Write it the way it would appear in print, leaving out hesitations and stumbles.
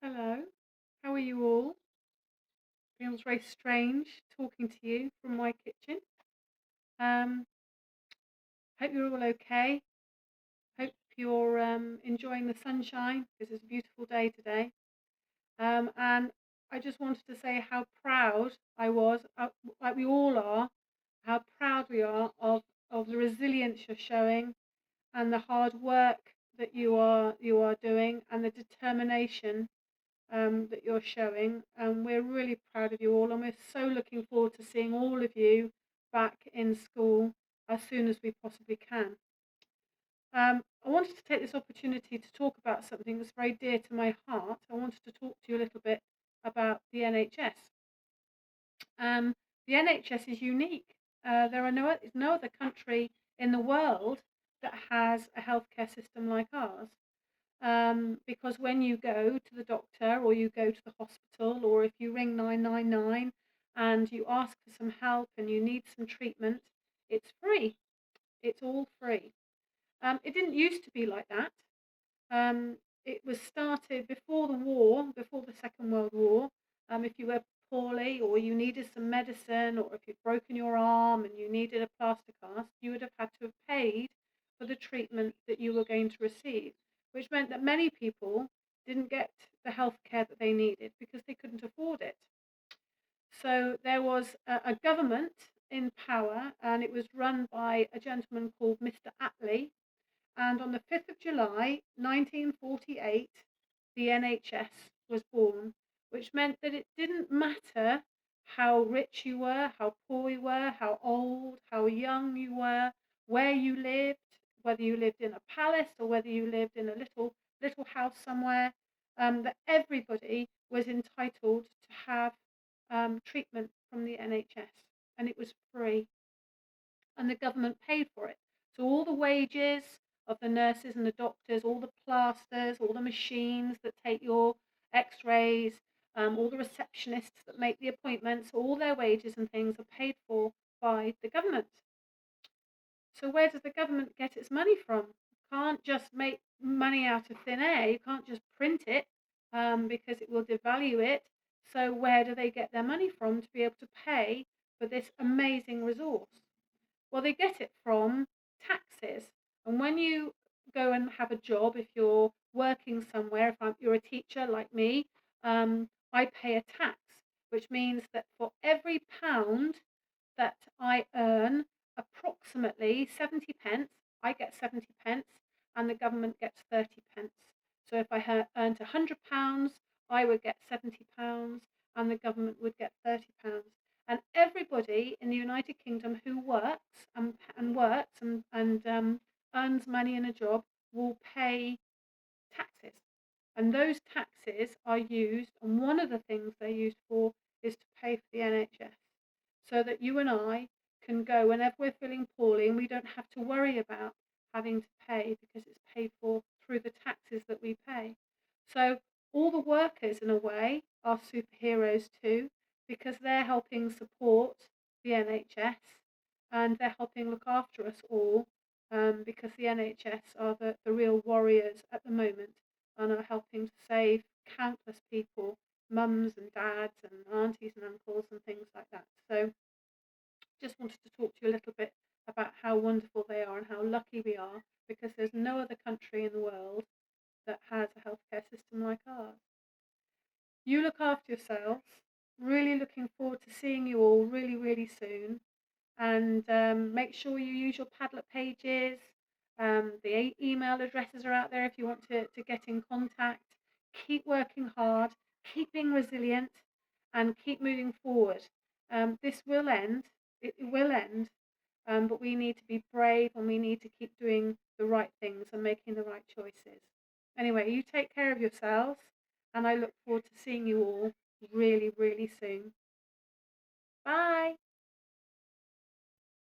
Hello, how are you all? Feels very strange talking to you from my kitchen. Um, Hope you're all okay. Hope you're enjoying the sunshine because it's a beautiful day today. And I just wanted to say how proud I was, like we all are, how proud we are of the resilience you're showing and the hard work that you are doing and the determination that you're showing. And we're really proud of you all, and we're so looking forward to seeing all of you back in school as soon as we possibly can. I wanted to take this opportunity to talk about something that's very dear to my heart. I wanted to talk to you a little bit about the NHS. Um, the NHS is unique. There are no other country in the world that has a healthcare system like ours. Because when you go to the doctor or you go to the hospital, or if you ring 999 and you ask for some help and you need some treatment, it's free. It's all free. It didn't used to be like that. Um, it was started before the war, before the Second World War. If you were poorly or you needed some medicine, or if you'd broken your arm and you needed a plaster cast, you would have had to have paid for the treatment that you were going to receive, which meant that many people didn't get the health care that they needed because they couldn't afford it. So there was a government in power, and it was run by a gentleman called Mr. Attlee, and on the 5th of July 1948, the NHS was born, which meant that it didn't matter how rich you were, how poor you were, how old, how young you were, where you lived, whether you lived in a palace or whether you lived in a little house somewhere, that everybody was entitled to have treatment from the NHS, and it was free, and the government paid for it. So all the wages of the nurses and the doctors, all the plasters, all the machines that take your x-rays, all the receptionists that make the appointments, all their wages and things are paid for by the government. So where does the government get its money from? You can't just make money out of thin air. You can't just print it because it will devalue it. So where do they get their money from to be able to pay for this amazing resource? Well, they get it from taxes. And when you go and have a job, if you're working somewhere, if you're a teacher like me, I pay a tax, which means that for every pound that I earn, approximately 70 pence, I get 70 pence, and the government gets 30 pence. So if I earned £100, I would get £70, and the government would get £30. And everybody in the United Kingdom who works and earns money in a job will pay taxes. And those taxes are used, and one of the things they're used for is to pay for the NHS, so that you and I can go whenever we're feeling poorly and we don't have to worry about having to pay because it's paid for through the taxes that we pay. So all the workers, in a way, are superheroes too, because they're helping support the NHS, and they're helping look after us all, because the NHS are the real warriors at the moment and are helping to save countless people, mums and dads and aunties and uncles and things like that. So just wanted to talk to you a little bit about how wonderful they are and how lucky we are, because there's no other country in the world that has a healthcare system like ours. You look after yourselves. Really looking forward to seeing you all really, really soon. And make sure you use your Padlet pages. The email addresses are out there if you want to get in contact. Keep working hard, keep being resilient, and keep moving forward. This will end. It will end. But we need to be brave, and we need to keep doing the right things and making the right choices. Anyway, you take care of yourselves, and I look forward to seeing you all really, really soon. Bye.